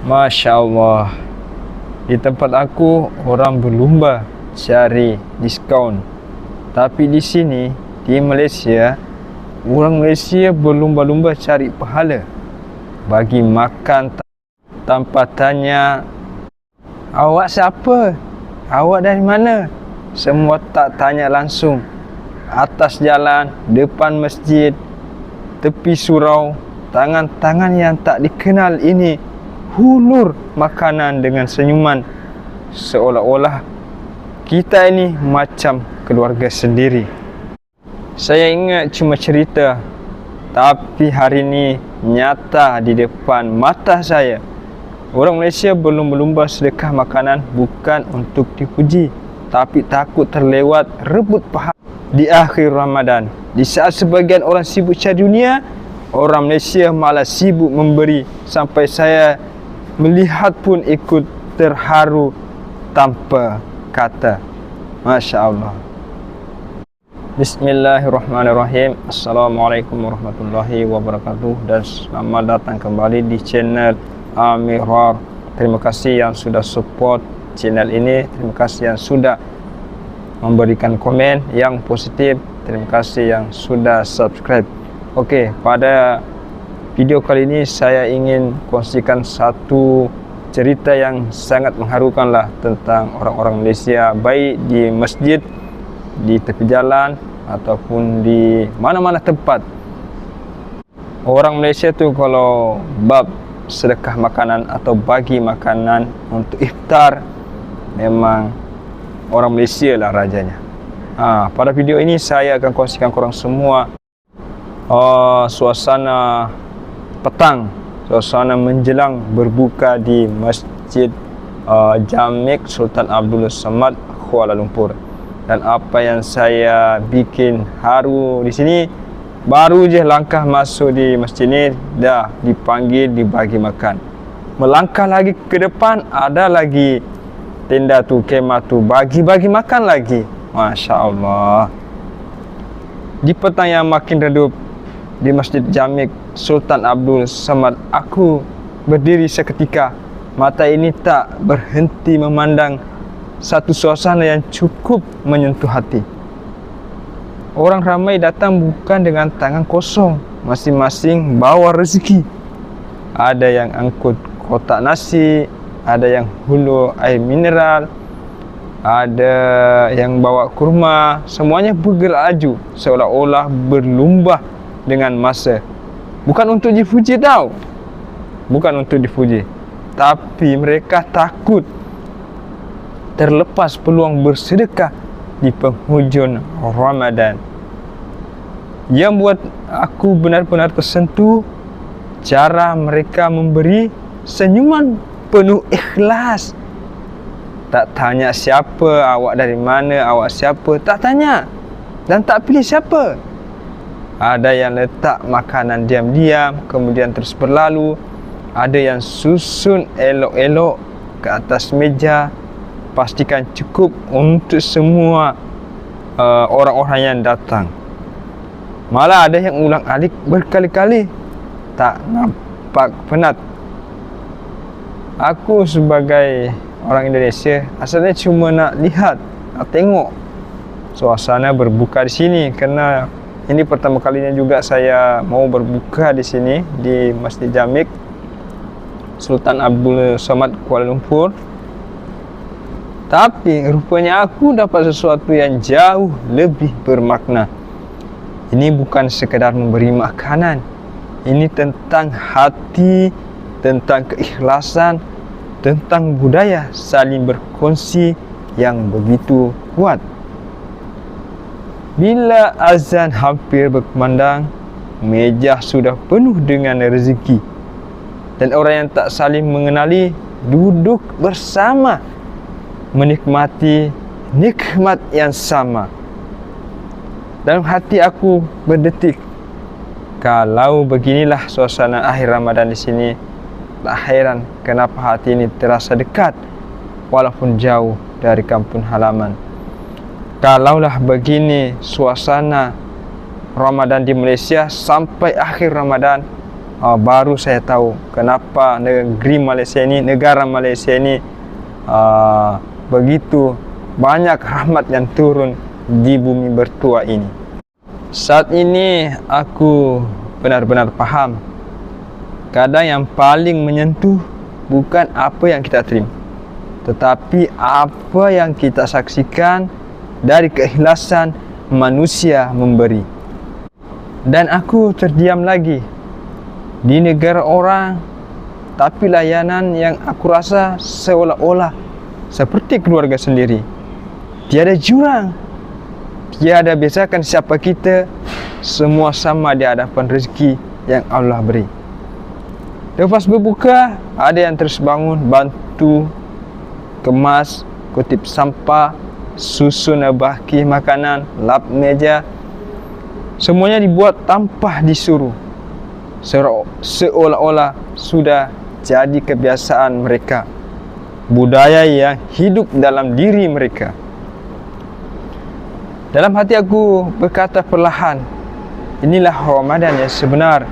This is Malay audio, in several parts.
Masya Allah, di tempat aku orang berlumba cari diskaun. Tapi di sini, di Malaysia, orang Malaysia berlumba-lumba cari pahala. Bagi makan tanpa tanya, awak siapa? Awak dari mana? Semua tak tanya langsung. Atas jalan, depan masjid, tepi surau, tangan-tangan yang tak dikenal ini hulur makanan dengan senyuman, seolah-olah kita ini macam keluarga sendiri. Saya ingat cuma cerita, tapi hari ini nyata di depan mata saya. Orang Malaysia berlumba-lumba sedekah makanan bukan untuk dipuji, tapi takut terlewat rebut pahala di akhir Ramadan. Di saat sebagian orang sibuk cari dunia, orang Malaysia malah sibuk memberi, sampai saya melihat pun ikut terharu tanpa kata. Masya Allah. Bismillahirrahmanirrahim. Assalamualaikum warahmatullahi wabarakatuh. Dan selamat datang kembali di channel Amirar. Terima kasih yang sudah support channel ini. Terima kasih yang sudah memberikan komen yang positif. Terima kasih yang sudah subscribe. Okey, pada video kali ini saya ingin kongsikan satu cerita yang sangat mengharukan lah tentang orang-orang Malaysia, baik di masjid, di tepi jalan ataupun di mana-mana tempat. Orang Malaysia tu kalau bab sedekah makanan atau bagi makanan untuk iftar, memang orang Malaysia lah rajanya. Pada video ini saya akan kongsikan korang semua suasana petang, suasana menjelang berbuka di Masjid Jamek Sultan Abdul Samad, Kuala Lumpur. Dan apa yang saya bikin haru di sini, baru je langkah masuk di masjid ni dah dipanggil dibagi makan. Melangkah lagi ke depan, ada lagi tenda tu, kemah tu, bagi-bagi makan lagi. Masya Allah. Di petang yang makin redup di Masjid Jamek Sultan Abdul Samad, aku berdiri seketika. Mata ini tak berhenti memandang satu suasana yang cukup menyentuh hati. Orang ramai datang bukan dengan tangan kosong, masing-masing bawa rezeki. Ada yang angkut kotak nasi, ada yang hulur air mineral, ada yang bawa kurma. Semuanya bergerak laju, seolah-olah berlumba dengan masa. Bukan untuk dipuji tau, bukan untuk dipuji, tapi mereka takut terlepas peluang bersedekah di penghujung Ramadan. Yang buat aku benar-benar tersentuh cara mereka memberi, senyuman penuh ikhlas. Tak tanya siapa, awak dari mana, awak siapa, tak tanya. Dan tak pilih siapa. Ada yang letak makanan diam-diam kemudian terus berlalu. Ada yang susun elok-elok ke atas meja, pastikan cukup untuk semua orang-orang yang datang. Malah ada yang ulang alik berkali-kali, tak nampak penat. Aku sebagai orang Indonesia asalnya cuma nak lihat, nak tengok suasana berbuka di sini, kerana ini pertama kalinya juga saya mau berbuka di sini di Masjid Jamek Sultan Abdul Samad, Kuala Lumpur. Tapi rupanya aku dapat sesuatu yang jauh lebih bermakna. Ini bukan sekadar memberi makanan. Ini tentang hati, tentang keikhlasan, tentang budaya saling berkongsi yang begitu kuat. Bila azan hampir berkumandang, meja sudah penuh dengan rezeki. Dan orang yang tak saling mengenali duduk bersama, menikmati nikmat yang sama. Dalam hati aku berdetik, kalau beginilah suasana akhir Ramadan di sini, tak heran kenapa hati ini terasa dekat walaupun jauh dari kampung halaman. Kalaulah begini suasana Ramadan di Malaysia sampai akhir Ramadan, baru saya tahu kenapa negara Malaysia ini begitu banyak rahmat yang turun di bumi bertua ini. Saat ini aku benar-benar paham, kadang yang paling menyentuh bukan apa yang kita terima, tetapi apa yang kita saksikan dari keikhlasan manusia memberi. Dan aku terdiam lagi di negara orang, tapi layanan yang aku rasa seolah-olah seperti keluarga sendiri. Tiada jurang, tiada bezakan siapa kita, semua sama di hadapan rezeki yang Allah beri. Lepas berbuka, ada yang terus bangun, bantu, kemas, kutip sampah, susun baki makanan, lap meja. Semuanya dibuat tanpa disuruh, seolah-olah sudah jadi kebiasaan mereka, budaya yang hidup dalam diri mereka. Dalam hati aku berkata perlahan, inilah Ramadan yang sebenar,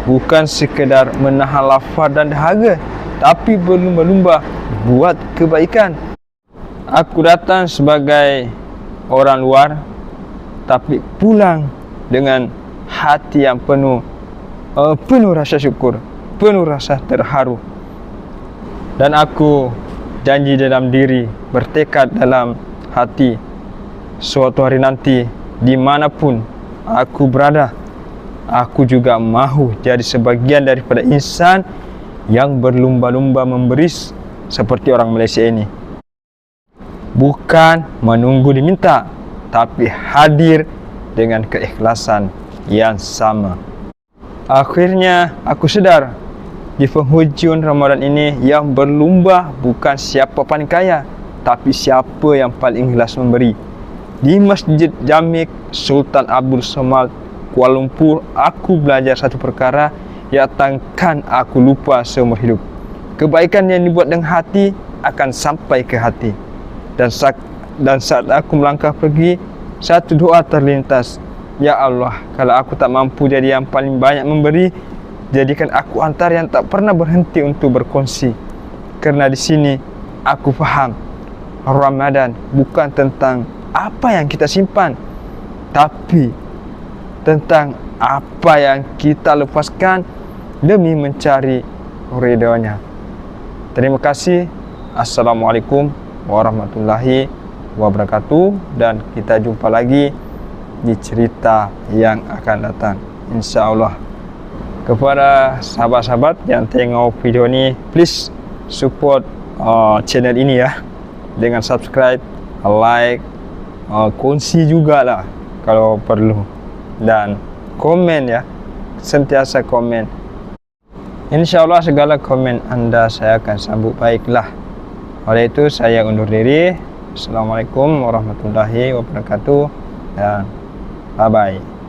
bukan sekedar menahan lapar dan dahaga, tapi berlumba-lumba buat kebaikan. Aku datang sebagai orang luar, tapi pulang dengan hati yang penuh rasa syukur, penuh rasa terharu. Dan aku janji dalam diri, bertekad dalam hati, suatu hari nanti dimanapun aku berada, aku juga mahu jadi sebagian daripada insan yang berlumba-lumba memberi seperti orang Malaysia ini. Bukan menunggu diminta, tapi hadir dengan keikhlasan yang sama. Akhirnya aku sedar, di penghujung Ramadan ini yang berlumba bukan siapa paling kaya, tapi siapa yang paling ikhlas memberi. Di Masjid Jamik Sultan Abdul Somad, Kuala Lumpur, aku belajar satu perkara yang takkan aku lupa seumur hidup. Kebaikan yang dibuat dengan hati akan sampai ke hati. Dan saat aku melangkah pergi, satu doa terlintas, ya Allah, kalau aku tak mampu jadi yang paling banyak memberi, jadikan aku antara yang tak pernah berhenti untuk berkongsi. Kerana di sini aku faham, Ramadan bukan tentang apa yang kita simpan, tapi tentang apa yang kita lepaskan demi mencari ridhonya. Terima kasih. Assalamualaikum warahmatullahi wabarakatuh, dan kita jumpa lagi di cerita yang akan datang, insya-Allah. Kepada sahabat-sahabat yang tengok video ni, please support channel ini ya, dengan subscribe, like, kongsi jugalah kalau perlu, dan komen ya, sentiasa komen. InsyaAllah segala komen anda saya akan sambut baiklah. Oleh itu saya undur diri. Assalamualaikum warahmatullahi wabarakatuh, dan bye bye.